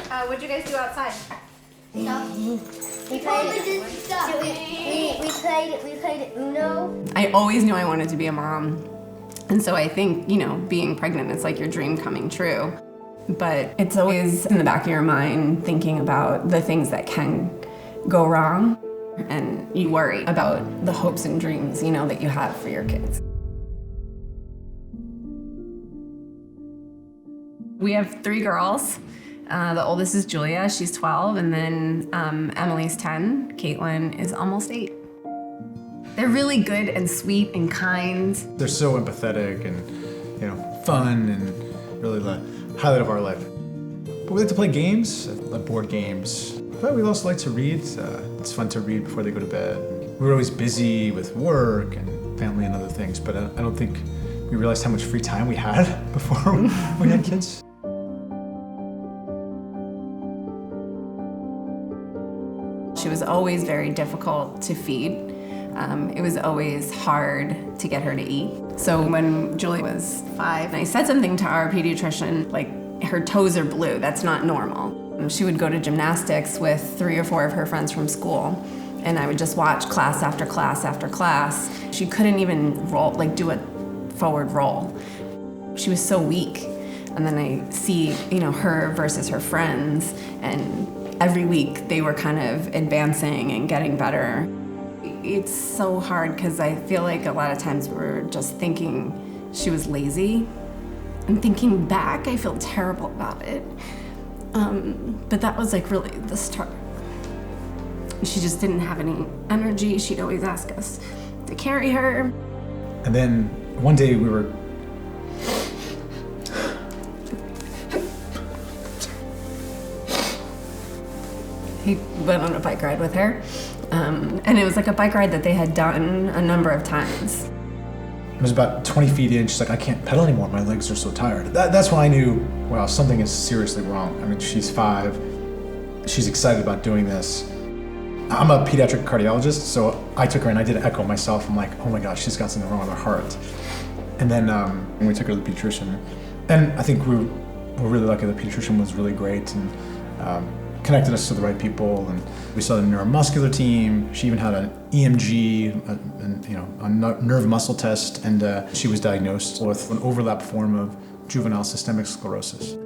What'd you guys do outside? Stuff. We played Uno. I always knew I wanted to be a mom. And so I think, being pregnant is like your dream coming true. But it's always in the back of your mind thinking about the things that can go wrong. And you worry about the hopes and dreams, that you have for your kids. We have 3 girls. The oldest is Julia, she's 12, and then Emily's 10. Caitlin is almost 8. They're really good and sweet and kind. They're so empathetic and, fun and really the highlight of our life. But we like to play games, like board games. But we also like to read. It's fun to read before they go to bed. We were always busy with work and family and other things, but I don't think we realized how much free time we had before we had kids. She was always very difficult to feed. It was always hard to get her to eat. So when Julie was 5, I said something to our pediatrician, like, her toes are blue, that's not normal. She would go to gymnastics with 3 or 4 of her friends from school, and I would just watch class after class after class. She couldn't even do a forward roll. She was so weak. And then I see, her versus her friends, and every week they were kind of advancing and getting better. It's so hard because I feel like a lot of times we're just thinking she was lazy. And thinking back, I feel terrible about it. But that was really the start. She just didn't have any energy. She'd always ask us to carry her. And then one day we were He went on a bike ride with her. And it was like a bike ride that they had done a number of times. It was about 20 feet in. She's like, I can't pedal anymore. My legs are so tired. That's when I knew, wow, something is seriously wrong. I mean, she's 5. She's excited about doing this. I'm a pediatric cardiologist, so I took her and I did an echo myself. I'm like, oh my gosh, she's got something wrong with her heart. And then we took her to the pediatrician. And I think we were really lucky. The pediatrician was really great and connected us to the right people. And we saw the neuromuscular team. She even had an EMG, a nerve muscle test, and she was diagnosed with an overlap form of juvenile systemic sclerosis.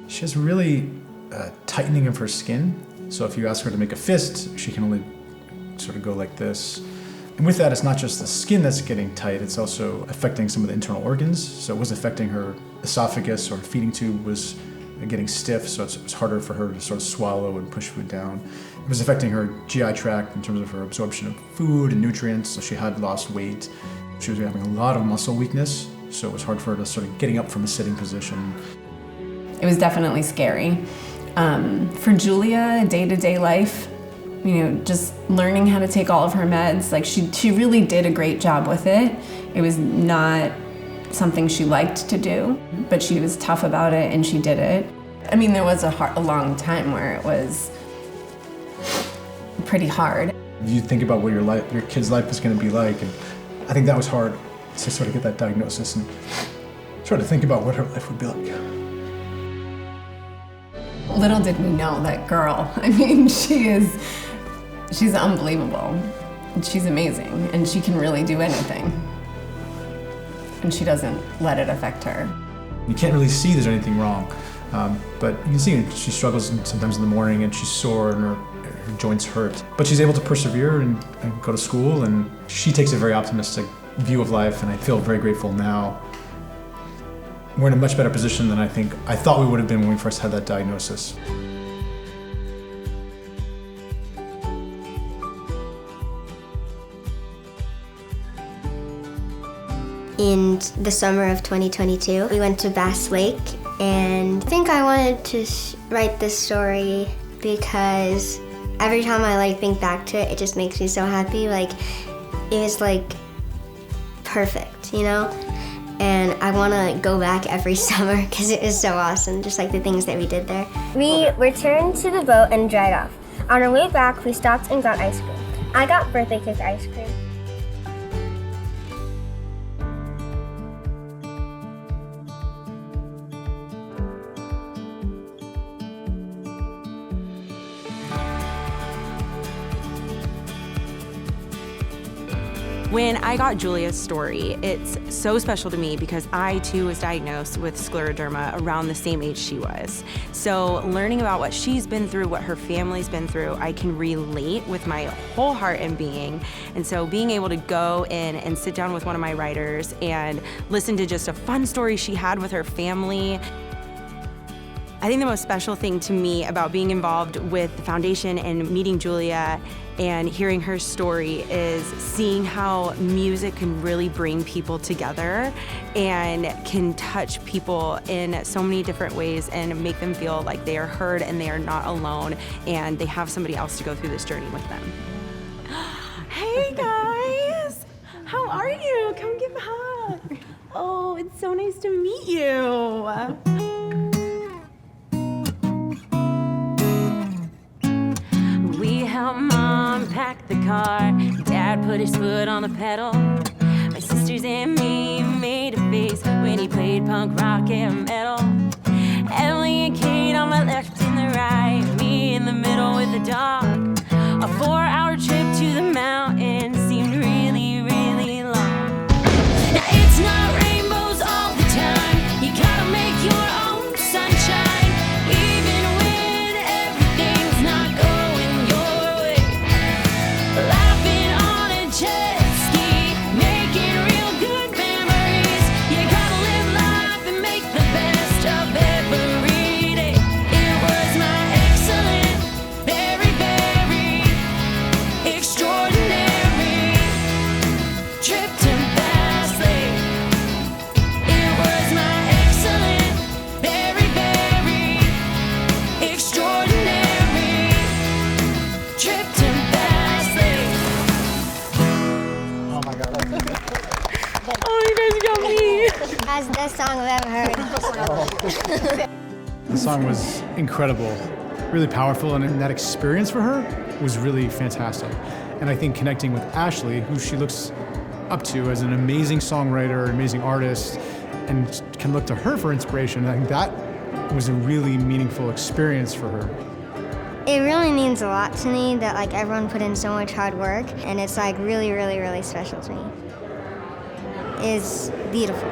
She has really tightening of her skin. So if you ask her to make a fist, she can only sort of go like this. And with that, it's not just the skin that's getting tight, it's also affecting some of the internal organs. So it was affecting her esophagus, or feeding tube was getting stiff, so it was harder for her to sort of swallow and push food down. It was affecting her GI tract in terms of her absorption of food and nutrients, so she had lost weight. She was having a lot of muscle weakness, so it was hard for her to sort of getting up from a sitting position. It was definitely scary. For Julia, day-to-day life, just learning how to take all of her meds, she really did a great job with it. It was not something she liked to do, but she was tough about it and she did it. I mean, there was a long time where it was pretty hard. You think about what your kid's life is going to be like, and I think that was hard to sort of get that diagnosis and sort of think about what her life would be like. Little did we know that girl. I mean, she's unbelievable. She's amazing, and she can really do anything. And she doesn't let it affect her. You can't really see there's anything wrong, but you can see she struggles sometimes in the morning and she's sore and her joints hurt. But she's able to persevere and go to school, and she takes a very optimistic view of life, and I feel very grateful now. We're in a much better position than I thought we would have been when we first had that diagnosis. In the summer of 2022, we went to Bass Lake, and I think I wanted to write this story because every time I think back to it, it just makes me so happy. It was perfect, And I want to go back every summer because it was so awesome, just the things that we did there. We returned to the boat and dried off. On our way back, we stopped and got ice cream. I got birthday cake ice cream. When I got Julia's story, it's so special to me because I too was diagnosed with scleroderma around the same age she was. So learning about what she's been through, what her family's been through, I can relate with my whole heart and being. And so being able to go in and sit down with one of my writers and listen to just a fun story she had with her family. I think the most special thing to me about being involved with the foundation and meeting Julia and hearing her story is seeing how music can really bring people together and can touch people in so many different ways and make them feel like they are heard and they are not alone and they have somebody else to go through this journey with them. Hey guys, how are you? Come give a hug. Oh, it's so nice to meet you. Mom packed the car, Dad put his foot on the pedal. My sisters and me made a face when he played punk rock and metal. Emily and Kate on my left and the right, me in the middle with the dog. A 4-hour trip to the mountains seemed really, really long. Now it's not rainbows all the time, you gotta make your own sunshine. Even when everything's not going your way. Laughing on a jet ski, making real good memories. You gotta live life and make the best of every day. It was my excellent, very, very extraordinary trip to Bass Lake. It was my excellent, very, very extraordinary trip to Bass Lake. Oh my God. Oh, you guys got me. That's the best song I've ever heard. The song was incredible, really powerful, and that experience for her was really fantastic. And I think connecting with Ashley, who she looks up to as an amazing songwriter, amazing artist, and can look to her for inspiration, I think that was a really meaningful experience for her. It really means a lot to me that like everyone put in so much hard work, and it's like really, really, really special to me. It's beautiful.